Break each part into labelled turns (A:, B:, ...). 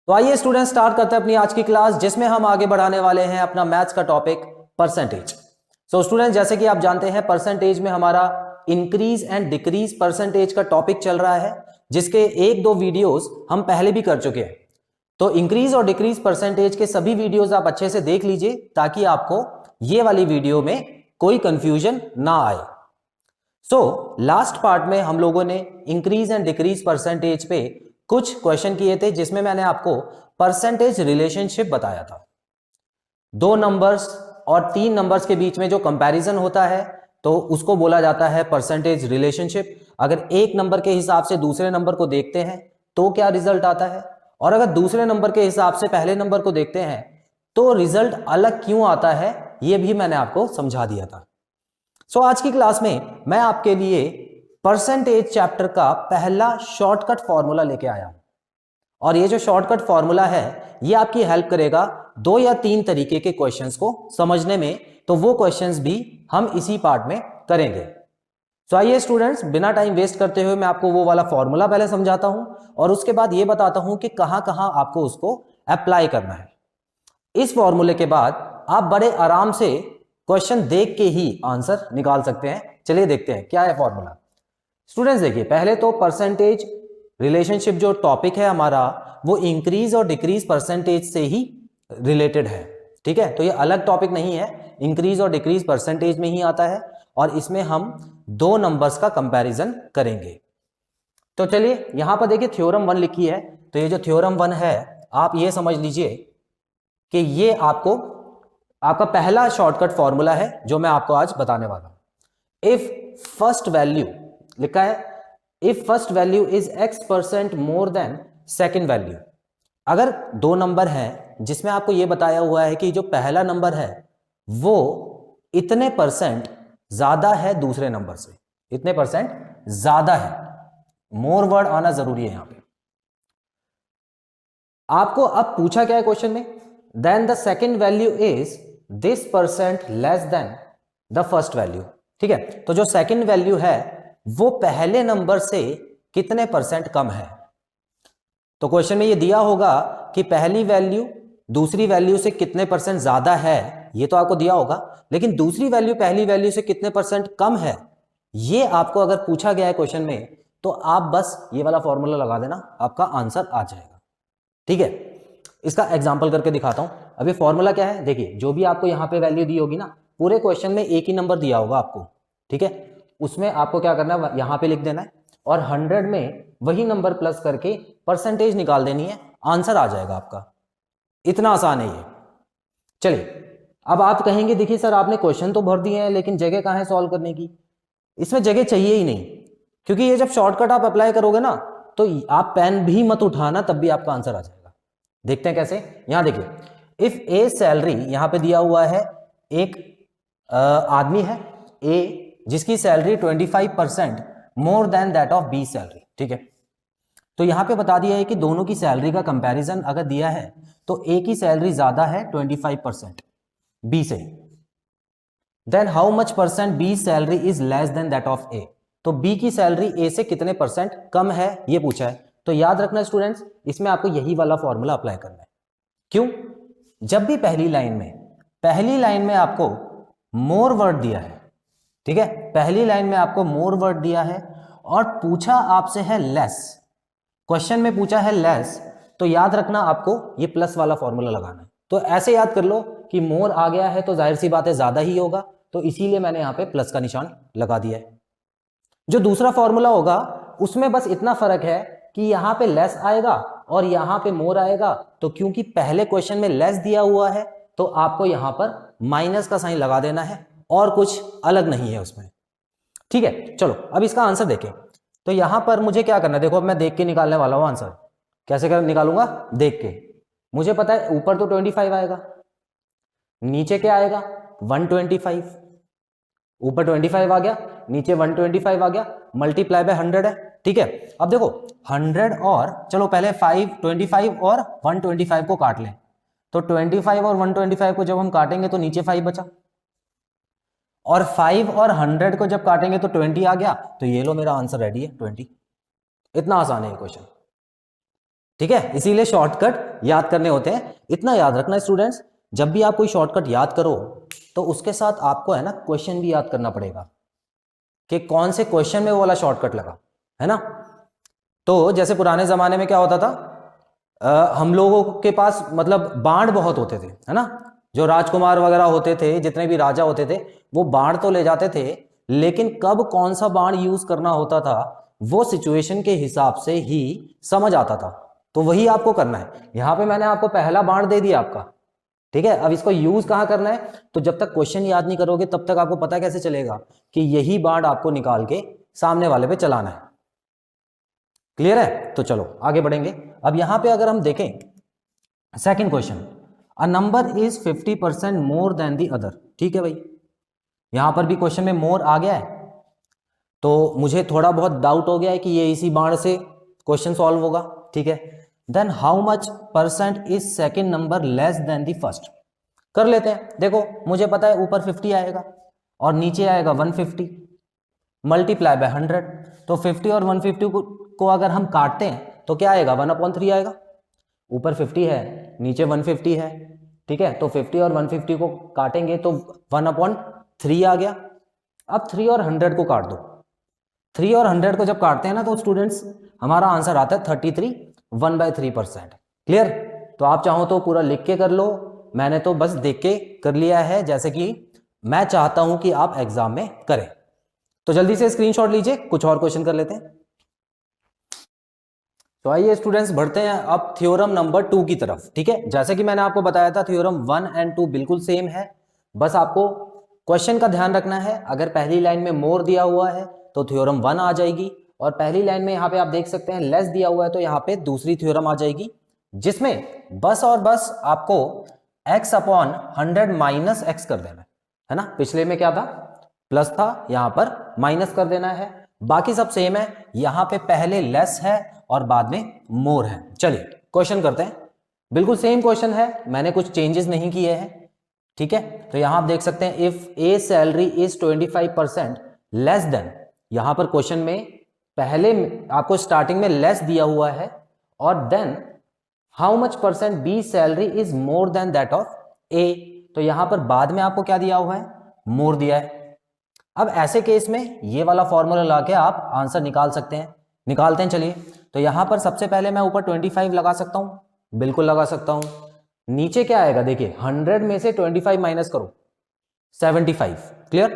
A: तो आइए student start करते हैं अपनी आज की क्लास, जिसमें हम आगे बढ़ाने वाले हैं अपना मैथ्स का टॉपिक परसेंटेज। सो स्टूडेंट, जैसे कि आप जानते हैं परसेंटेज में हमारा इंक्रीज एंड डिक्रीज परसेंटेज का टॉपिक चल रहा है, जिसके एक दो वीडियोस हम पहले भी कर चुके हैं। तो इंक्रीज और डिक्रीज परसेंटेज के सभी वीडियोस आप अच्छे से देख लीजिए, ताकि आपको ये वाली वीडियो में कोई कंफ्यूजन ना आए। सो लास्ट पार्ट में हम लोगों ने इंक्रीज एंड डिक्रीज परसेंटेज पे कुछ क्वेश्चन किए थे, जिसमें मैंने आपको परसेंटेज रिलेशनशिप बताया था। दो नंबर्स और तीन नंबर्स के बीच में जो कंपैरिजन होता है तो उसको बोला जाता है परसेंटेज रिलेशनशिप। अगर एक नंबर के हिसाब से दूसरे नंबर को देखते हैं तो क्या रिजल्ट आता है, और अगर दूसरे नंबर के हिसाब से पहले नंबर को देखते हैं तो रिजल्ट अलग क्यों आता है, यह भी मैंने आपको समझा दिया था। सो आज की क्लास में मैं आपके लिए परसेंटेज चैप्टर का पहला शॉर्टकट फॉर्मूला लेके आया हूं, और ये जो शॉर्टकट फॉर्मूला है ये आपकी हेल्प करेगा दो या तीन तरीके के क्वेश्चंस को समझने में। तो वो क्वेश्चंस भी हम इसी पार्ट में करेंगे। सो आइए स्टूडेंट्स, बिना टाइम वेस्ट करते हुए मैं आपको वो वाला फॉर्मूला पहले समझाता हूं, और उसके बाद ये बताता हूं कि कहां कहां आपको उसको अप्लाई करना है। इस फॉर्मूले के बाद आप बड़े आराम से क्वेश्चन देख के ही आंसर निकाल सकते हैं। चलिए देखते हैं क्या है फॉर्मूला। स्टूडेंट्स देखिए, पहले तो परसेंटेज रिलेशनशिप जो टॉपिक है हमारा, वो इंक्रीज और डिक्रीज परसेंटेज से ही रिलेटेड है। ठीक है, तो ये अलग टॉपिक नहीं है, इंक्रीज और डिक्रीज परसेंटेज में ही आता है, और इसमें हम दो नंबर्स का कंपैरिजन करेंगे। तो चलिए यहां पर देखिए थ्योरम 1 लिखी है। तो ये जो थ्योरम 1 है, आप ये समझ लीजिए कि ये आपका पहला शॉर्टकट फॉर्मूला है जो मैं आपको आज बताने वाला हूं। इफ फर्स्ट वैल्यू लिखा है, if first value is x% more than second value. अगर दो नंबर हैं जिसमें आपको यह बताया हुआ है कि जो पहला नंबर है वो इतने परसेंट ज्यादा है दूसरे नंबर से, इतने परसेंट ज्यादा है, मोर वर्ड आना जरूरी है यहां पे। आपको अब पूछा क्या है क्वेश्चन में, then the second value is this percent less than the first value. ठीक है, तो जो सेकेंड वैल्यू है वो पहले नंबर से कितने परसेंट कम है। तो क्वेश्चन में ये दिया होगा कि पहली वैल्यू दूसरी वैल्यू से कितने परसेंट ज्यादा है, ये तो आपको दिया होगा, लेकिन दूसरी वैल्यू पहली वैल्यू से कितने परसेंट कम है, ये आपको अगर पूछा गया है क्वेश्चन में, तो आप बस ये वाला फॉर्मूला लगा देना, आपका आंसर आ जाएगा। ठीक है, इसका एग्जाम्पल करके दिखाता हूं। अभी फॉर्मूला क्या है, देखिए जो भी आपको यहां पे वैल्यू दी होगी ना, पूरे क्वेश्चन में एक ही नंबर दिया होगा आपको। ठीक है, उसमें आपको क्या करना है, यहां पे लिख देना है, और 100 में वही नंबर प्लस करके परसेंटेज निकाल देनी है, आंसर आ जाएगा आपका। इतना आसान है ये। चलिए अब आप कहेंगे देखिए सर आपने क्वेश्चन तो भर दिए हैं, लेकिन जगह कहां है सॉल्व करने की। इसमें जगह चाहिए ही नहीं, क्योंकि ये जब शॉर्टकट आप अप्लाई करोगे ना, तो आप पेन भी मत उठाना, तब भी आपका आंसर आ जाएगा। देखते हैं कैसे। यहां देखिए, इफ ए सैलरी, यहां पे दिया हुआ है एक आदमी है ए जिसकी salary 25% more than that of B salary. ठीक है, तो यहां पे बता दिया है कि दोनों की सैलरी का कंपैरिजन अगर दिया है तो ए की सैलरी ज्यादा है 25% बी से, then how much percent B salary is less than that of A. तो बी की सैलरी ए से कितने परसेंट कम है ये पूछा है। तो याद रखना स्टूडेंट्स, इसमें आपको यही वाला फॉर्मूला अप्लाई करना है। क्यों, जब भी पहली लाइन में आपको मोर वर्ड दिया है, ठीक है, पहली लाइन में आपको मोर वर्ड दिया है और पूछा आपसे है लेस, क्वेश्चन में पूछा है लेस, तो याद रखना आपको ये प्लस वाला फॉर्मूला लगाना है। तो ऐसे याद कर लो कि मोर आ गया है तो जाहिर सी बात है ज्यादा ही होगा, तो इसीलिए मैंने यहां पे प्लस का निशान लगा दिया है। जो दूसरा फॉर्मूला होगा उसमें बस इतना फर्क है कि यहां पे लेस आएगा और यहां पे मोर आएगा, तो क्योंकि पहले क्वेश्चन में लेस दिया हुआ है तो आपको यहां पर माइनस का साइन लगा देना है, और कुछ अलग नहीं है उसमें। ठीक है, चलो अब इसका आंसर देखें। तो यहां पर मुझे क्या करना है, देखो अब मैं देख के निकालने वाला हूं आंसर। कैसे कर निकालूंगा, देख के। मुझे पता है ऊपर तो 25 आएगा, नीचे क्या आएगा 125, ऊपर 25 आ गया, नीचे 125 आ गया, मल्टीप्लाई बाय 100 है। ठीक है, अब देखो 100 और चलो पहले 25 और 125 को काट लें, तो 25 और 125 को जब हम काटेंगे तो नीचे 5 बचा, और 5 और 100 को जब काटेंगे तो 20 आ गया, तो ये लो मेरा आंसर रेडी है 20। इतना आसान है ये क्वेश्चन। ठीक है, इसीलिए शॉर्टकट याद करने होते हैं। इतना याद रखना स्टूडेंट्स, जब भी आप कोई शॉर्टकट याद करो तो उसके साथ आपको है ना क्वेश्चन भी याद करना पड़ेगा कि कौन से क्वेश्चन में वो वाला शॉर्टकट लगा, है ना। तो जैसे पुराने जमाने में क्या होता था, हम लोगों के पास मतलब बाण बहुत होते थे, है ना। जो राजकुमार वगैरह होते थे, जितने भी राजा होते थे, वो बाण तो ले जाते थे, लेकिन कब कौन सा बाण यूज करना होता था वो सिचुएशन के हिसाब से ही समझ आता था। तो वही आपको करना है। यहां पे मैंने आपको पहला बाण दे दिया आपका, ठीक है। अब इसको यूज कहां करना है, तो जब तक क्वेश्चन याद नहीं करोगे तब तक आपको पता कैसे चलेगा कि यही बाण आपको निकाल के सामने वाले पे चलाना है। क्लियर है, तो चलो आगे बढ़ेंगे। अब यहां पे अगर हम देखें second question, a number is 50% more than the other, ठीक है भाई। यहां पर भी क्वेश्चन में मोर आ गया है, तो मुझे थोड़ा बहुत डाउट हो गया है कि ये इसी बाण से क्वेश्चन सॉल्व होगा, ठीक है। Then how much percent is second number less than the first, कर लेते हैं। देखो मुझे पता है ऊपर 50 आएगा और नीचे आएगा 150, मल्टीप्लाई बाय 100। तो 50 और 150 को अगर हम काटते हैं तो क्या आएगा, 1/3 आएगा। ऊपर 50 है, नीचे 150 है, ठीक है। तो 50 और 150 को काटेंगे तो 1/3 आ गया। अब 3 और 100 को काट दो। 3 और 100 को जब काटते हैं ना तो स्टूडेंट्स हमारा आंसर आता है 33, 1/3%। क्लियर, तो आप चाहो तो पूरा लिख के कर लो, मैंने तो बस देख के कर लिया है, जैसे कि मैं चाहता हूं कि आप एग्जाम में करें। तो जल्दी से स्क्रीनशॉट लीजिए, कुछ और क्वेश्चन कर लेते हैं। तो आइए स्टूडेंट्स बढ़ते हैं अब थ्योरम नंबर 2 की तरफ, ठीक है। जैसे कि मैंने आपको बताया था थ्योरम 1 एंड 2 बिल्कुल सेम है, बस आपको क्वेश्चन का ध्यान रखना है। अगर पहली लाइन में मोर दिया हुआ है तो थ्योरम 1 आ जाएगी, और पहली लाइन में यहाँ पे आप देख सकते हैं लेस दिया हुआ है तो यहाँ पे दूसरी थ्योरम आ जाएगी, जिसमें बस और बस आपको x/100 माइनस एक्स कर देना है ना। पिछले में क्या था, प्लस था, यहां पर माइनस कर देना है। बाकी सब सेम है, यहां पे पहले लेस है और बाद में मोर है। चलिए क्वेश्चन करते हैं, बिल्कुल सेम क्वेश्चन है, मैंने कुछ चेंजेस नहीं किए हैं, ठीक है। तो यहां आप देख सकते हैं if A salary is 25% less than, यहां पर क्वेश्चन में पहले आपको स्टार्टिंग में लेस दिया हुआ है, और then how much percent B salary is more than that of A, तो यहां पर बाद में आपको क्या दिया हुआ है, मोर दिया है। अब ऐसे केस में ये वाला फॉर्मूला लगा के आप आंसर निकाल सकते हैं, निकालते हैं। चलिए, तो यहां पर सबसे पहले मैं ऊपर 25 लगा सकता हूं, बिल्कुल लगा सकता हूं। नीचे क्या आएगा, देखिए 100 में से 25 माइनस करो, 75। क्लियर,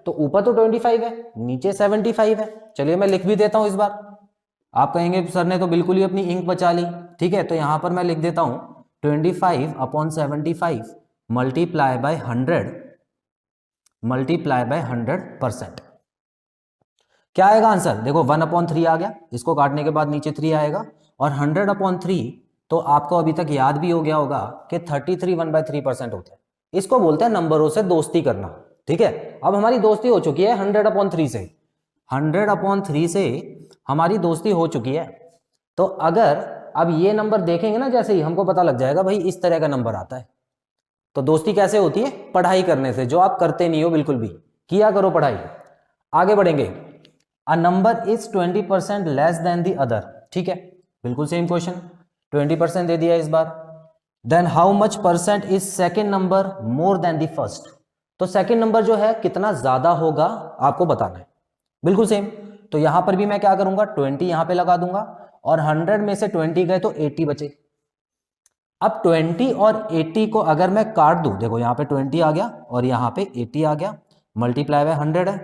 A: तो ऊपर तो 25 है, नीचे 75 है। चलिए मैं लिख भी देता हूं इस बार, आप कहेंगे सर ने तो बिल्कुल ही अपनी इंक बचा ली, ठीक है। तो यहां पर मैं लिख देता हूं 25/75 मल्टीप्लाई बाय 100 मल्टीप्लाई बाय 100%। क्या आएगा आंसर, देखो 1/3 आ गया, इसको काटने के बाद नीचे 3 आएगा, और 100/3 तो आपको अभी तक याद भी हो गया होगा कि 33 1/3% होता है। इसको बोलते हैं नंबरों से दोस्ती करना, ठीक है। अब हमारी दोस्ती हो चुकी है 100/3 से, 100/3 से हमारी दोस्ती हो चुकी है। तो अगर अब ये नंबर देखेंगे ना, जैसे ही हमको पता लग जाएगा भाई इस तरह का नंबर आता है। तो दोस्ती कैसे होती है, पढ़ाई करने से, जो आप करते नहीं हो बिल्कुल भी, किया करो पढ़ाई। आगे बढ़ेंगे, a number is 20% less than the other, ठीक है, बिल्कुल सेम क्वेश्चन, 20% दे दिया इस बार। Then how much percent is second number more than the first, तो सेकेंड नंबर जो है कितना ज्यादा होगा आपको बताना है, बिल्कुल सेम। तो यहां पर भी मैं क्या करूंगा, 20 यहां पे लगा दूंगा, और 100 में से 20 गए तो 80 बचे। अब 20 और 80 को अगर मैं काट दूं, देखो यहां पे 20 आ गया और यहां पे 80 आ गया, मल्टीप्लाई बाय 100 है।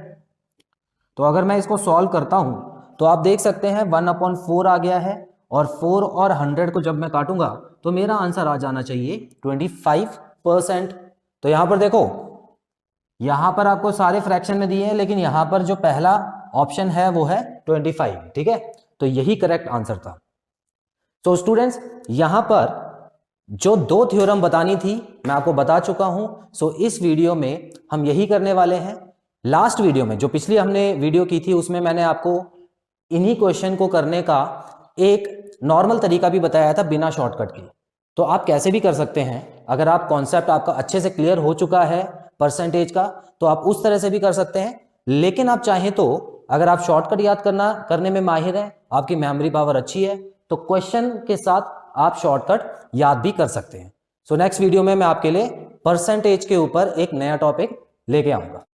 A: तो अगर मैं इसको सॉल्व करता हूं तो आप देख सकते हैं 1/4 आ गया है, और 4 और 100 को जब मैं काटूंगा तो मेरा आंसर आ जाना चाहिए 25%। तो यहां पर देखो, यहां पर आपको सारे फ्रैक्शन में दिए हैं, लेकिन यहां पर जो पहला ऑप्शन है वो है 25, ठीक है। तो यही करेक्ट आंसर था। तो स्टूडेंट्स यहां पर जो 2 थ्योरम बतानी थी मैं आपको बता चुका हूं। सो इस वीडियो में हम यही करने वाले हैं। लास्ट वीडियो में, जो पिछली हमने वीडियो की थी, उसमें मैंने आपको इन्हीं क्वेश्चन को करने का एक नॉर्मल तरीका भी बताया था बिना शॉर्टकट के। तो आप कैसे भी कर सकते हैं, अगर आप कॉन्सेप्ट आपका अच्छे से क्लियर हो चुका है परसेंटेज का, तो आप उस तरह से भी कर सकते हैं। लेकिन आप चाहें तो, अगर आप शॉर्टकट याद करने में माहिर हैं, आपकी मेमोरी पावर अच्छी है, तो क्वेश्चन के साथ आप शॉर्टकट याद भी कर सकते हैं। सो नेक्स्ट वीडियो में मैं आपके लिए परसेंटेज के ऊपर एक नया टॉपिक लेके आऊंगा।